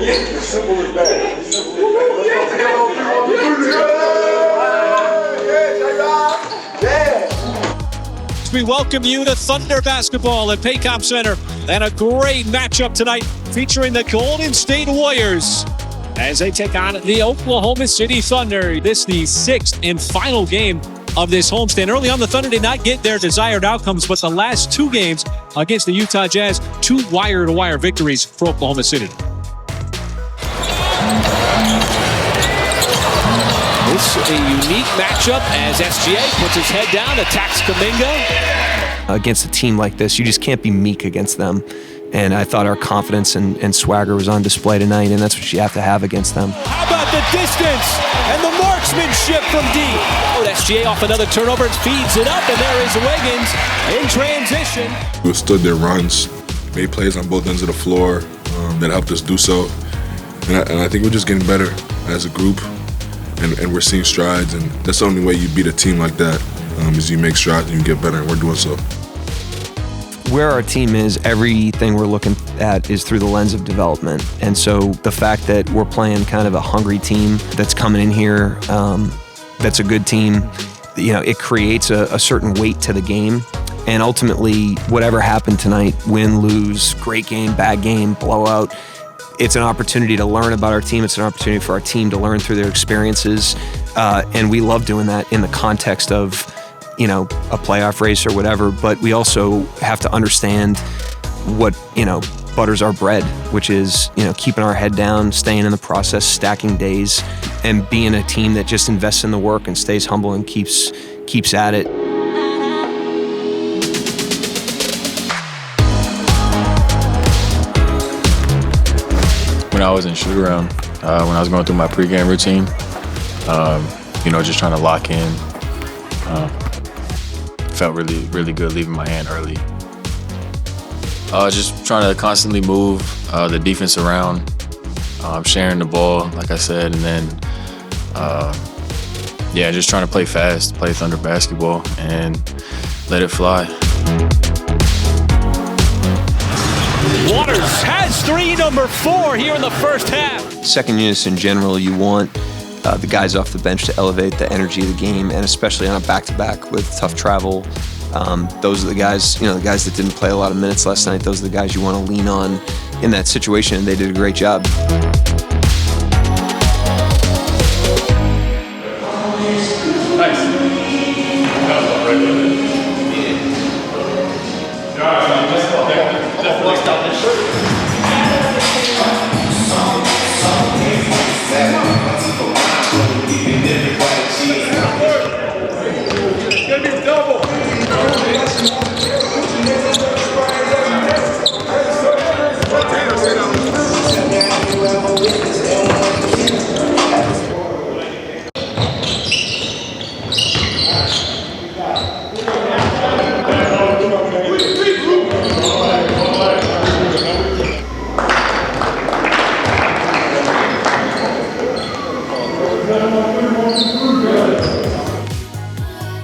As simple as that. As simple as that. We welcome you to Thunder Basketball at Paycom Center, and a great matchup tonight featuring the Golden State Warriors as they take on the Oklahoma City Thunder. This is the sixth and final game of this homestand. Early on, the Thunder did not get their desired outcomes, but the last two games against the Utah Jazz, two wire-to-wire victories for Oklahoma City. This is a unique matchup as SGA puts his head down, attacks Kuminga. Against a team like this, you just can't be meek against them. And I thought our confidence and swagger was on display tonight, and that's what you have to have against them. How about the distance and the marksmanship from deep? Oh, SGA off another turnover, feeds it up, and there is Wiggins in transition. We withstood their runs, made plays on both ends of the floor that helped us do so. And I think we're just getting better as a group, and we're seeing strides, and that's the only way you beat a team like that, is you make strides and you get better, and we're doing so. Where our team is, everything we're looking at is through the lens of development. And so the fact that we're playing kind of a hungry team that's coming in here, that's a good team, it creates a certain weight to the game. And ultimately, whatever happened tonight, win, lose, great game, bad game, blowout, it's an opportunity to learn about our team. It's an opportunity for our team to learn through their experiences. And we love doing that in the context of a playoff race or whatever, but we also have to understand what, butters our bread, which is, keeping our head down, staying in the process, stacking days, and being a team that just invests in the work and stays humble and keeps at it. When I was in shoot around, when I was going through my pregame routine, just trying to lock in, felt really, really good leaving my hand early. Just trying to constantly move the defense around, sharing the ball, like I said, and then, just trying to play fast, play Thunder basketball, and let it fly. Waters has three, number 4 here in the first half. Second units in general, you want the guys off the bench to elevate the energy of the game, and especially on a back-to-back with tough travel. Those are the guys, the guys that didn't play a lot of minutes last night. Those are the guys you want to lean on in that situation, and they did a great job.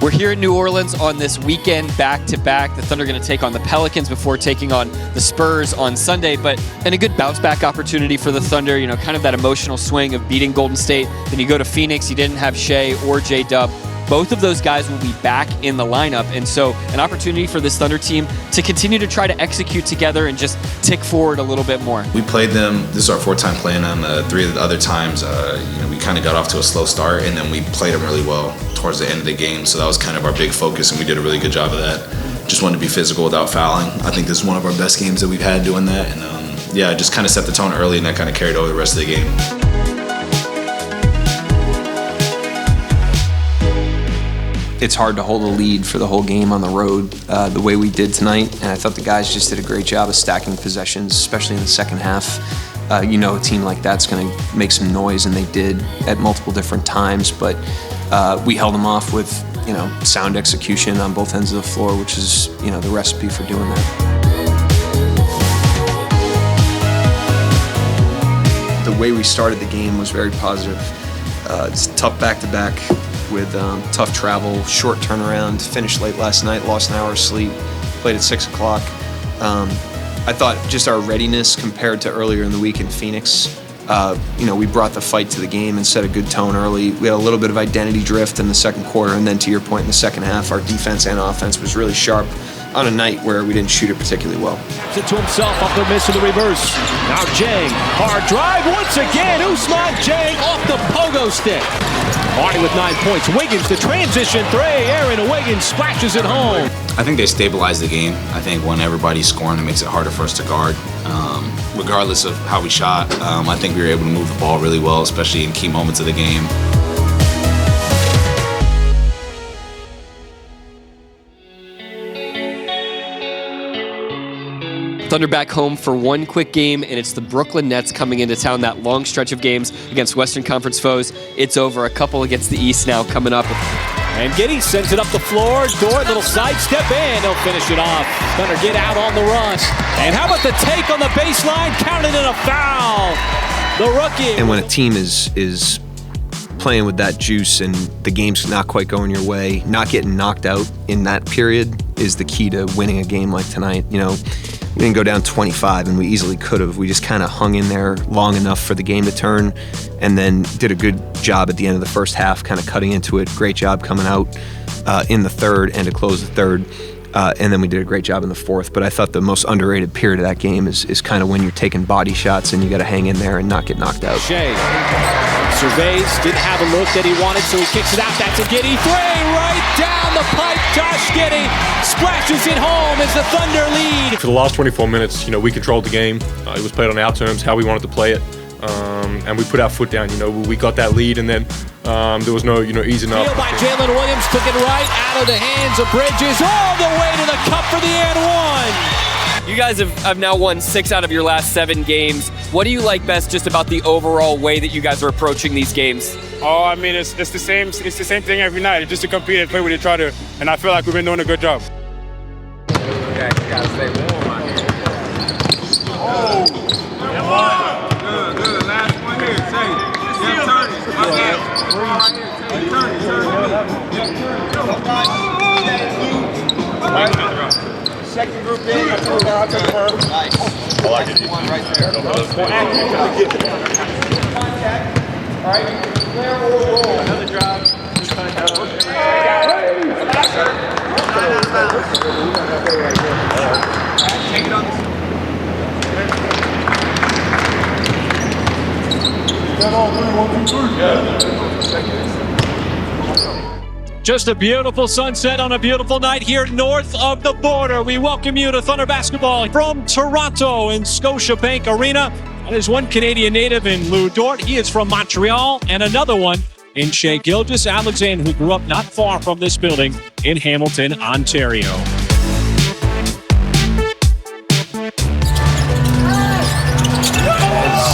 We're here in New Orleans on this weekend back-to-back. The Thunder are going to take on the Pelicans before taking on the Spurs on Sunday, and a good bounce-back opportunity for the Thunder, kind of that emotional swing of beating Golden State. Then you go to Phoenix, you didn't have Shea or J-Dub. Both of those guys will be back in the lineup, and so an opportunity for this Thunder team to continue to try to execute together and just tick forward a little bit more. We played them, this is our fourth time playing them. 3 of the other times, we kind of got off to a slow start, and then we played them really well towards the end of the game, so that was kind of our big focus, and we did a really good job of that. Just wanted to be physical without fouling. I think this is one of our best games that we've had doing that, and just kind of set the tone early, and that kind of carried over the rest of the game. It's hard to hold a lead for the whole game on the road the way we did tonight, and I thought the guys just did a great job of stacking possessions, especially in the second half. A team like that's going to make some noise, and they did at multiple different times, but we held them off with sound execution on both ends of the floor, which is the recipe for doing that. The way we started the game was very positive. It's tough back-to-back with tough travel, short turnaround, finished late last night, lost an hour of sleep, played at 6 o'clock. I thought just our readiness compared to earlier in the week in Phoenix we brought the fight to the game and set a good tone early. We had a little bit of identity drift in the second quarter, and then to your point, in the second half, our defense and offense was really sharp on a night where we didn't shoot it particularly well. It to himself, up the miss in the reverse. Now Jang, hard drive once again. Usman Jang off the pogo stick. Marty with 9 points. Wiggins, the transition three. Aaron Wiggins splashes it home. I think they stabilized the game. I think when everybody's scoring, it makes it harder for us to guard. Regardless of how we shot, I think we were able to move the ball really well, especially in key moments of the game. Thunder back home for one quick game, and it's the Brooklyn Nets coming into town. That long stretch of games against Western Conference foes, it's over. A couple against the East now coming up. And Giddey sends it up the floor. Dort, little sidestep, and he'll finish it off. Thunder get out on the rush. And how about the take on the baseline? Counted in a foul. The rookie. And when a team is playing with that juice and the game's not quite going your way, not getting knocked out in that period is the key to winning a game like tonight. We didn't go down 25, and we easily could have. We just kind of hung in there long enough for the game to turn, and then did a good job at the end of the first half, kind of cutting into it. Great job coming out in the third and to close the third. And then we did a great job in the fourth. But I thought the most underrated period of that game is kind of when you're taking body shots and you got to hang in there and not get knocked out. Shea surveys, didn't have a look that he wanted, so he kicks it out. That's a Giddey three, right down the pipe. Josh Giddey splashes it home as the Thunder lead. For the last 24 minutes, we controlled the game. It was played on our terms, how we wanted to play it. And we put our foot down. We got that lead, and then there was no, easing up. Steal by Jalen Williams, took it right out of the hands of Bridges, all the way to the cup for the and one. You guys have now won 6 out of your last 7 games. What do you like best just about the overall way that you guys are approaching these games? Oh, I mean, it's the same thing every night. It's just to compete and play with each other, and I feel like we've been doing a good job. Yeah, you gotta stay warm out here. Oh, good. Last one here. Say, yeah, turn it. Right here. Second group in, I'll take the first. Nice. I like it. One right there. Contact. All right. Clear or roll. Another drive. Take it on the side. Just a beautiful sunset on a beautiful night here north of the border. We welcome you to Thunder Basketball from Toronto in Scotiabank Arena. And there's one Canadian native in Lou Dort. He is from Montreal. And another one in Shea Gilgeous-Alexander, who grew up not far from this building in Hamilton, Ontario.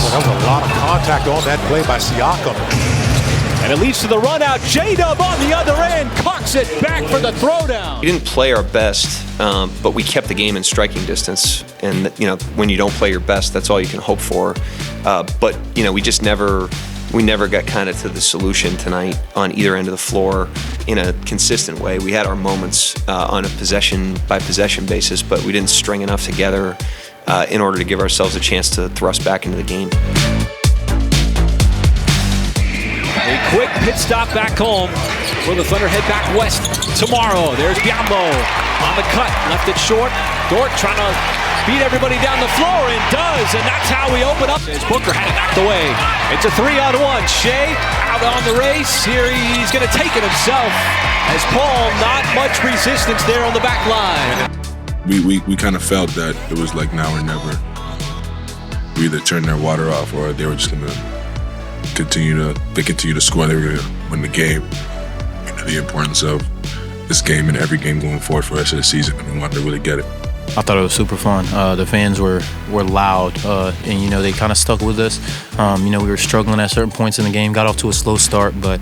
That was a lot of contact on that play by Siakam. And it leads to the run out. J-Dub on the other end, cocks it back for the throwdown. We didn't play our best, but we kept the game in striking distance. And when you don't play your best, that's all you can hope for. But we never got kind of to the solution tonight on either end of the floor in a consistent way. We had our moments on a possession by possession basis, but we didn't string enough together in order to give ourselves a chance to thrust back into the game. A quick pit stop back home where the Thunder head back west tomorrow. There's Biyombo on the cut, left it short. Dort trying to beat everybody down the floor and does, and that's how we open up. As Booker had it knocked away. It's a 3-on-1. Shea out on the race. Here he's going to take it himself. As Paul, not much resistance there on the back line. We kind of felt that it was like now or never. We either turned their water off or they were just going to continue to score. They were going to win the game. The importance of this game and every game going forward for the rest of the season, and we wanted to really get it. I thought it was super fun. The fans were loud, and they kind of stuck with us. We were struggling at certain points in the game, got off to a slow start, but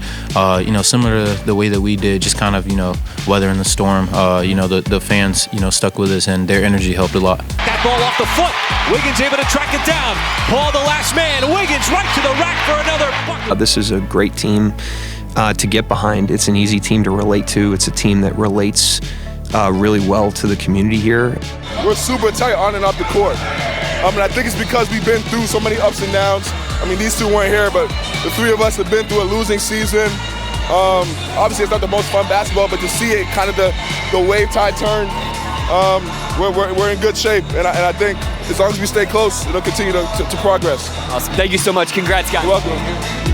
similar to the way that we did, just kind of weathering the storm. The fans stuck with us, and their energy helped a lot. That ball off the foot. Wiggins able to track it down. Paul the last man. Wiggins right to the rack for another bucket. This is a great team to get behind. It's an easy team to relate to. It's a team that relates really well to the community here. We're super tight on and off the court. And I think it's because we've been through so many ups and downs. I mean, these two weren't here, but the three of us have been through a losing season. Obviously, it's not the most fun basketball, but to see it kind of the wave tide turn, we're in good shape. And I think as long as we stay close, it'll continue to progress. Awesome. Thank you so much. Congrats, guys. You're welcome.